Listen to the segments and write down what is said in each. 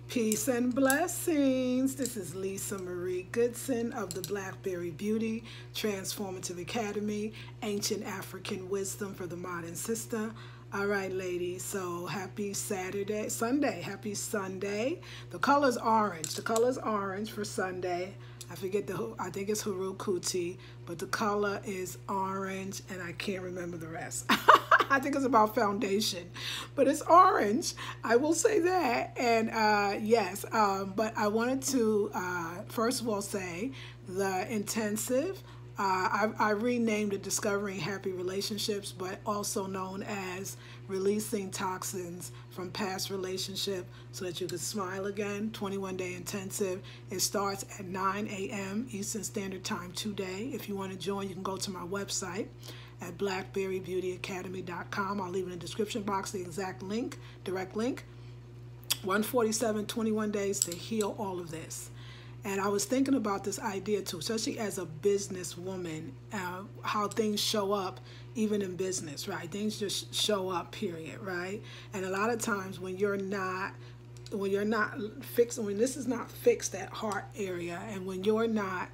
Peace and blessings. This is Lisa Marie Goodson of the Blackberry Beauty Transformative Academy, Ancient African Wisdom for the Modern Sister. All right, ladies, so happy Sunday. Happy Sunday. The color's orange. The color's orange for Sunday. I think it's Harukuti, but the color is orange, and I can't remember the rest. I think it's about foundation, but it's orange. I will say that. And yes, but I wanted to first of all say the intensive. I renamed it Discovering Happy Relationships, but also known as Releasing Toxins from Past Relationship so that you could smile again. 21-day intensive. It starts at 9 a.m. Eastern Standard Time today. If you want to join, you can go to my website at blackberrybeautyacademy.com. I'll leave in the description box the exact link, direct link. 147, 21 days to heal all of this. And I was thinking about this idea too, especially as a businesswoman, how things show up even in business, right? Things just show up, period, right? And a lot of times when you're not fixed, when this is not fixed, that heart area, and when you're not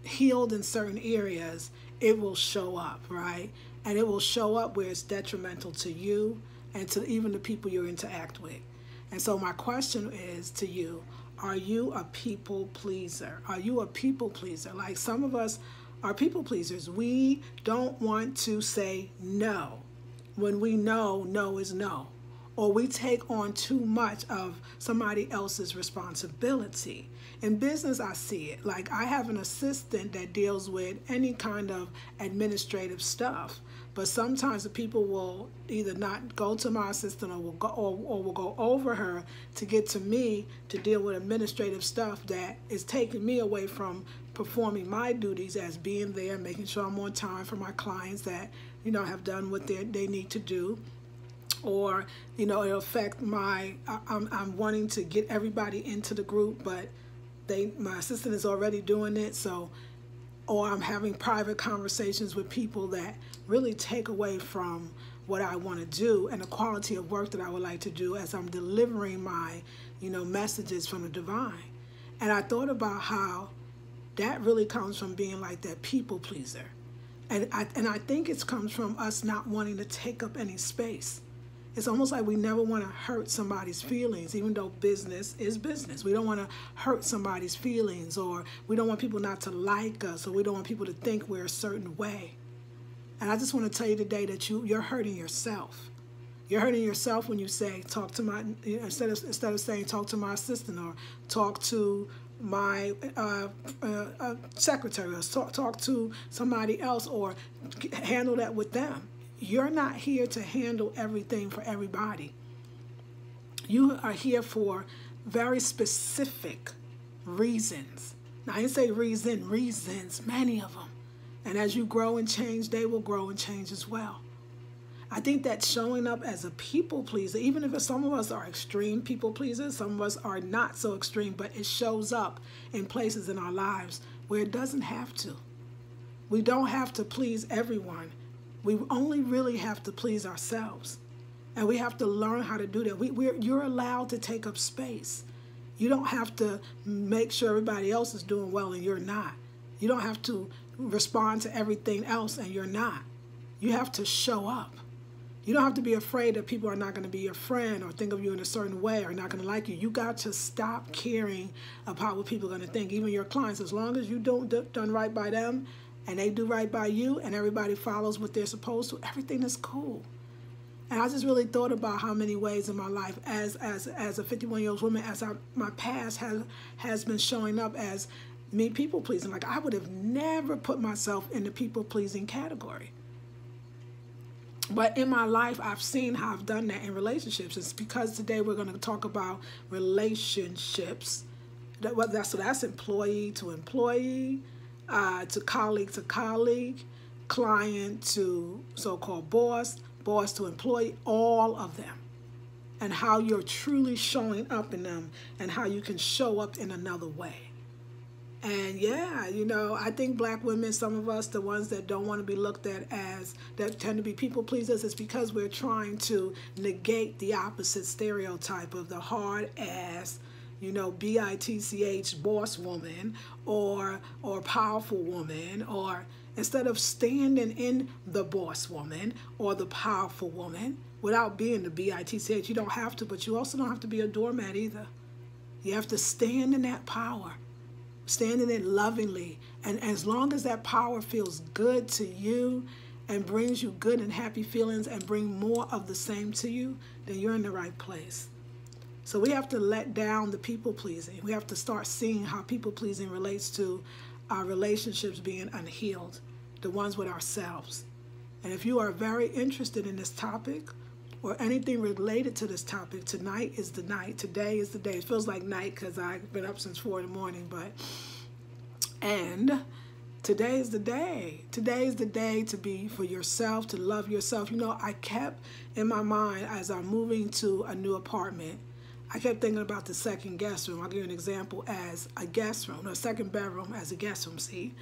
healed in certain areas, it will show up, right? And it will show up where it's detrimental to you and to even the people you interact with. And so my question is to you, are you a people pleaser? Are you a people pleaser? Like some of us are people pleasers. We don't want to say no when we know no is no. Or we take on too much of somebody else's responsibility. In business, I see it. Like I have an assistant that deals with any kind of administrative stuff. But sometimes the people will either not go to my assistant or will go over her to get to me to deal with administrative stuff that is taking me away from performing my duties as being there, making sure I'm on time for my clients that, have done what they need to do. Or, it'll affect I'm wanting to get everybody into the group, but my assistant is already doing it, or I'm having private conversations with people that really take away from what I want to do and the quality of work that I would like to do as I'm delivering my, messages from the divine. And I thought about how that really comes from being like that people pleaser. And I think it comes from us not wanting to take up any space. It's almost like we never want to hurt somebody's feelings, even though business is business. We don't want to hurt somebody's feelings, or we don't want people not to like us, or we don't want people to think we're a certain way. And I just want to tell you today that you're hurting yourself. You're hurting yourself when you say, talk to my, instead of saying talk to my assistant, or talk to my secretary, or talk to somebody else, or handle that with them. You're not here to handle everything for everybody. You are here for very specific reasons. Now, I didn't say reasons, many of them. And as you grow and change, they will grow and change as well. I think that showing up as a people pleaser, even if some of us are extreme people pleasers, some of us are not so extreme, but it shows up in places in our lives where it doesn't have to. We don't have to please everyone. We only really have to please ourselves. And we have to learn how to do that. You're allowed to take up space. You don't have to make sure everybody else is doing well and you're not. You don't have to respond to everything else and you're not. You have to show up. You don't have to be afraid that people are not going to be your friend or think of you in a certain way or not going to like you. You got to stop caring about what people are going to think. Even your clients, as long as you done right by them, and they do right by you, and everybody follows what they're supposed to, everything is cool. And I just really thought about how many ways in my life, as a 51-year-old woman, my past has been showing up as me people-pleasing. Like, I would have never put myself in the people-pleasing category. But in my life, I've seen how I've done that in relationships. It's because today we're going to talk about relationships. That's employee to employee, to colleague, client to so-called boss, boss to employee, all of them, and how you're truly showing up in them and how you can show up in another way. And yeah, you know, I think black women, some of us, the ones that don't want to be looked at as, that tend to be people pleasers, it's because we're trying to negate the opposite stereotype of the hard ass, you know, bitch boss woman or powerful woman, or instead of standing in the boss woman or the powerful woman without being the bitch, you don't have to, but you also don't have to be a doormat either. You have to stand in that power. Standing in lovingly, and as long as that power feels good to you and brings you good and happy feelings and bring more of the same to you, then you're in the right place. So we have to let down the people pleasing. We have to start seeing how people pleasing relates to our relationships being unhealed, the ones with ourselves. And if you are very interested in this topic or anything related to this topic, tonight is the night. Today is the day. It feels like night because I've been up since 4 in the morning, and today is the day. Today is the day to be for yourself, to love yourself. You know, I kept in my mind as I'm moving to a new apartment, I kept thinking about the second guest room. I'll give you an example as a guest room, or a second bedroom as a guest room, see?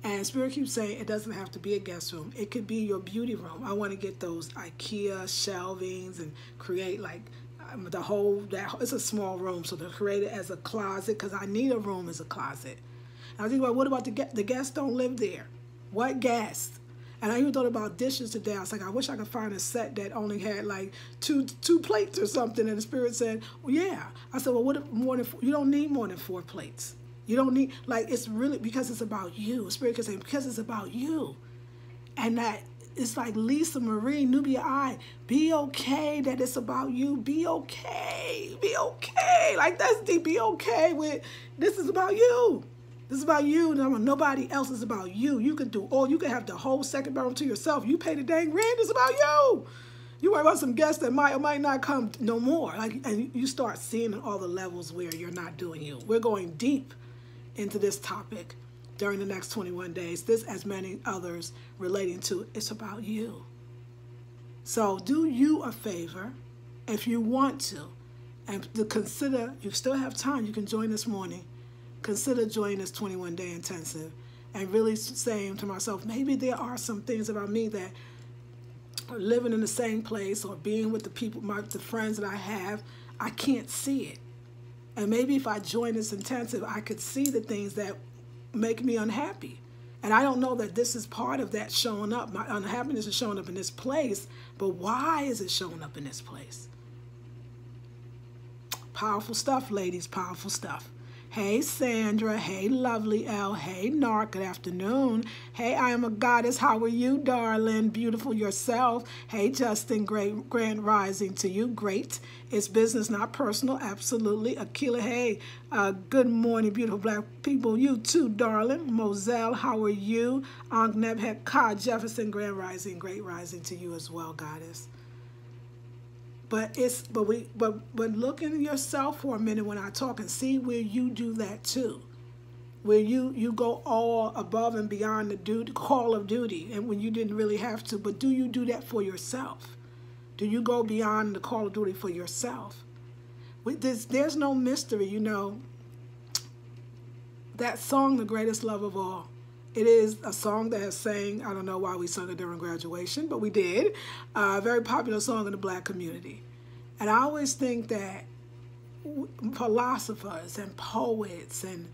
And Spirit keeps saying it doesn't have to be a guest room. It could be your beauty room. I want to get those IKEA shelvings and create like it's a small room, so to create it as a closet, because I need a room as a closet. And I was thinking about, what about the guests don't live there? What guests? And I even thought about dishes today. I was like, I wish I could find a set that only had like two plates or something. And the Spirit said, well, yeah. I said, well, what if more than you don't need more than 4 plates. You don't need, like, it's really because it's about you. Spirit can say, because it's about you. And that it's like Lisa Marie, Nubia I, be okay that it's about you. Be okay. Be okay. Like, that's deep. Be okay with, this is about you. This is about you. Nobody else is about you. You can do all, you can have the whole second bedroom to yourself. You pay the dang rent. It's about you. You worry about some guests that might or might not come no more. Like, and you start seeing all the levels where you're not doing you. We're going deep into this topic during the next 21 days. This, as many others relating to, it's about you. So do you a favor if you want to, and to consider, you still have time, you can join this morning. Consider joining this 21-day intensive and really saying to myself, maybe there are some things about me that are living in the same place or being with the people, the friends that I have, I can't see it. And maybe if I join this intensive, I could see the things that make me unhappy. And I don't know that this is part of that showing up. My unhappiness is showing up in this place, but why is it showing up in this place? Powerful stuff, ladies, powerful stuff. Hey, Sandra. Hey, Lovely L. Hey, Narc. Good afternoon. Hey, I am a goddess. How are you, darling? Beautiful yourself. Hey, Justin. Great grand rising to you. Great. It's business, not personal. Absolutely. Akila. Hey, good morning, beautiful black people. You too, darling. Moselle. How are you? Ankh Nebhet Ka Jefferson. Grand rising. Great rising to you as well, goddess. But look in yourself for a minute when I talk and see where you do that too. Where you go all above and beyond the call of duty, and when you didn't really have to, but do you do that for yourself? Do you go beyond the call of duty for yourself? There's no mystery, you know. That song, The Greatest Love of All, it is a song that has sang, I don't know why we sung it during graduation, but we did. A very popular song in the black community. And I always think that philosophers and poets and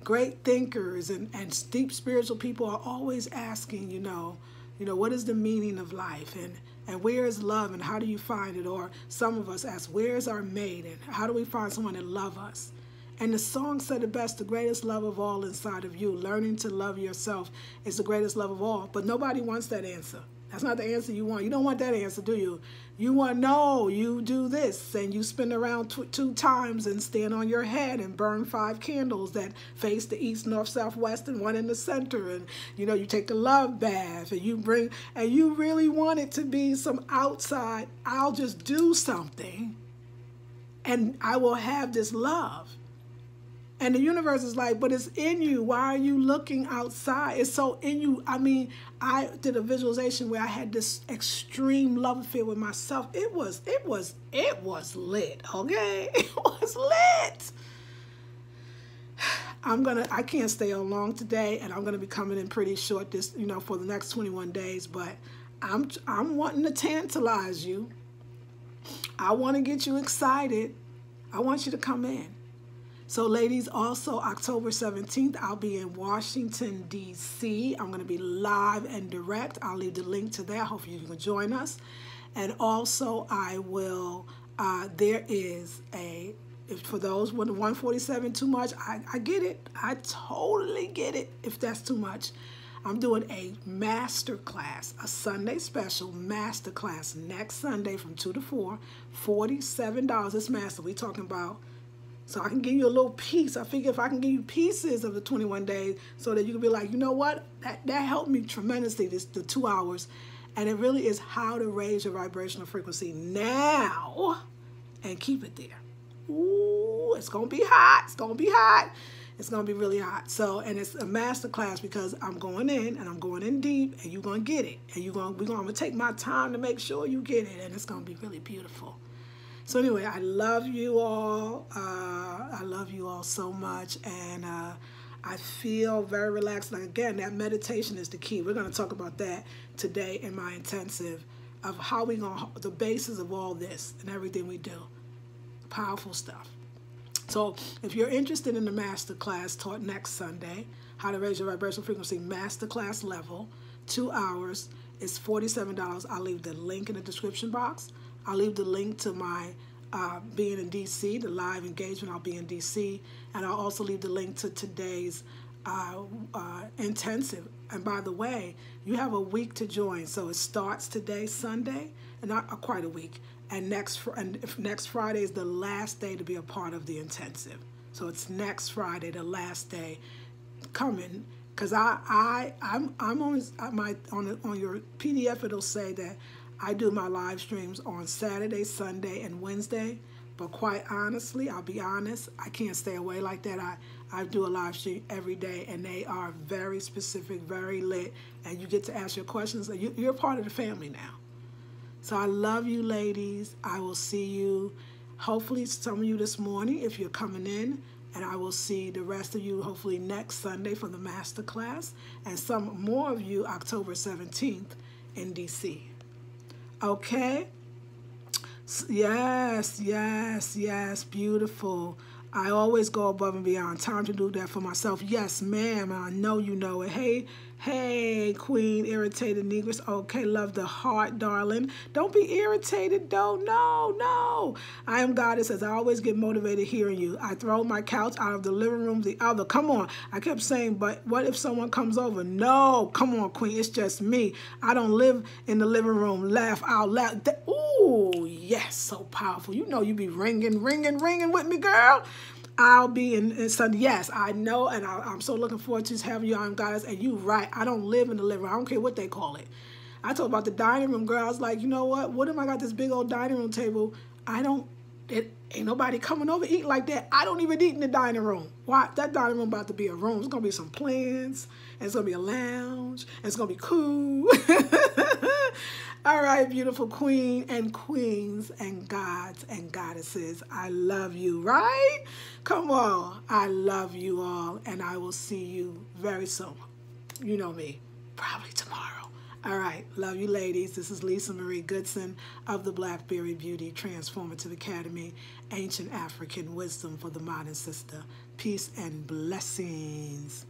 great thinkers and deep spiritual people are always asking, you know, what is the meaning of life? And where is love and how do you find it? Or some of us ask, where is our mate? And how do we find someone that loves us? And the song said it best, the greatest love of all inside of you. Learning to love yourself is the greatest love of all. But nobody wants that answer. That's not the answer you want. You don't want that answer, do you? You want, no, you do this, and you spin around 2 times and stand on your head and burn 5 candles that face the east, north, south, west, and 1 in the center. And, you take a love bath, and you really want it to be some outside, I'll just do something, and I will have this love. And the universe is like, but it's in you. Why are you looking outside? It's so in you. I mean, I did a visualization where I had this extreme love affair with myself. It was lit, okay? It was lit. I can't stay on long today, and I'm gonna be coming in pretty short this, for the next 21 days, but I'm wanting to tantalize you. I want to get you excited. I want you to come in. So ladies, also October 17th, I'll be in Washington, D.C. I'm going to be live and direct. I'll leave the link to that. Hopefully you can join us. And also I will, there is for those with 147 too much, I get it. I totally get it if that's too much. I'm doing a master class, a Sunday special master class next Sunday from 2 to 4, $47. This master we talking about. So I can give you a little piece. I figure if I can give you pieces of the 21 days so that you can be like, you know what? That helped me tremendously, the 2 hours. And it really is how to raise your vibrational frequency now and keep it there. Ooh, it's going to be hot. It's going to be hot. It's going to be really hot. So, and it's a master class because I'm going in and I'm going in deep and you're going to get it. And I'm going to take my time to make sure you get it. And it's going to be really beautiful. So anyway, I love you all. I love you all so much. And I feel very relaxed. And again, that meditation is the key. We're going to talk about that today in my intensive of how we going to, the basis of all this and everything we do. Powerful stuff. So if you're interested in the master class taught next Sunday, how to raise your vibrational frequency master class level, 2 hours, is $47. I'll leave the link in the description box. I'll leave the link to my being in DC, the live engagement. I'll be in DC. And I'll also leave the link to today's intensive. And by the way, you have a week to join. So it starts today, Sunday, and not quite a week. And next Friday is the last day to be a part of the intensive. So it's next Friday, the last day coming. Because I'm on your PDF, it'll say that I do my live streams on Saturday, Sunday, and Wednesday. But quite honestly, I'll be honest, I can't stay away like that. I do a live stream every day, and they are very specific, very lit, and you get to ask your questions. You're part of the family now. So I love you, ladies. I will see you, hopefully some of you this morning if you're coming in, and I will see the rest of you hopefully next Sunday for the master class, and some more of you October 17th in DC. Okay? Yes, yes, yes, beautiful. I always go above and beyond. Time to do that for myself. Yes, ma'am. I know you know it. Hey, Queen, irritated negress. Okay, love the heart, darling. Don't be irritated, though. No. I am Goddess, as I always get motivated hearing you. I throw my couch out of the living room, the other. Come on. I kept saying, but what if someone comes over? No. Come on, Queen. It's just me. I don't live in the living room. Laugh out loud. Ooh, yes. So powerful. You know you be ringing with me, girl. I'll be in Sunday. Yes, I know, and I'm so looking forward to having you on, Goddess. And you right, I don't live in the living room. I don't care what they call it. I told about the dining room, girl. I was like, you know what if I got this big old dining room table? Ain't nobody coming over eating like that. I don't even eat in the dining room. Why? That dining room about to be a room. It's going to be some plants, and it's going to be a lounge, and it's going to be cool. All right, beautiful queen and queens and gods and goddesses. I love you, right? Come on. I love you all, and I will see you very soon. You know me, probably tomorrow. All right. Love you, ladies. This is Lisa Marie Goodson of the Blackberry Beauty Transformative Academy, Ancient African Wisdom for the Modern Sister. Peace and blessings.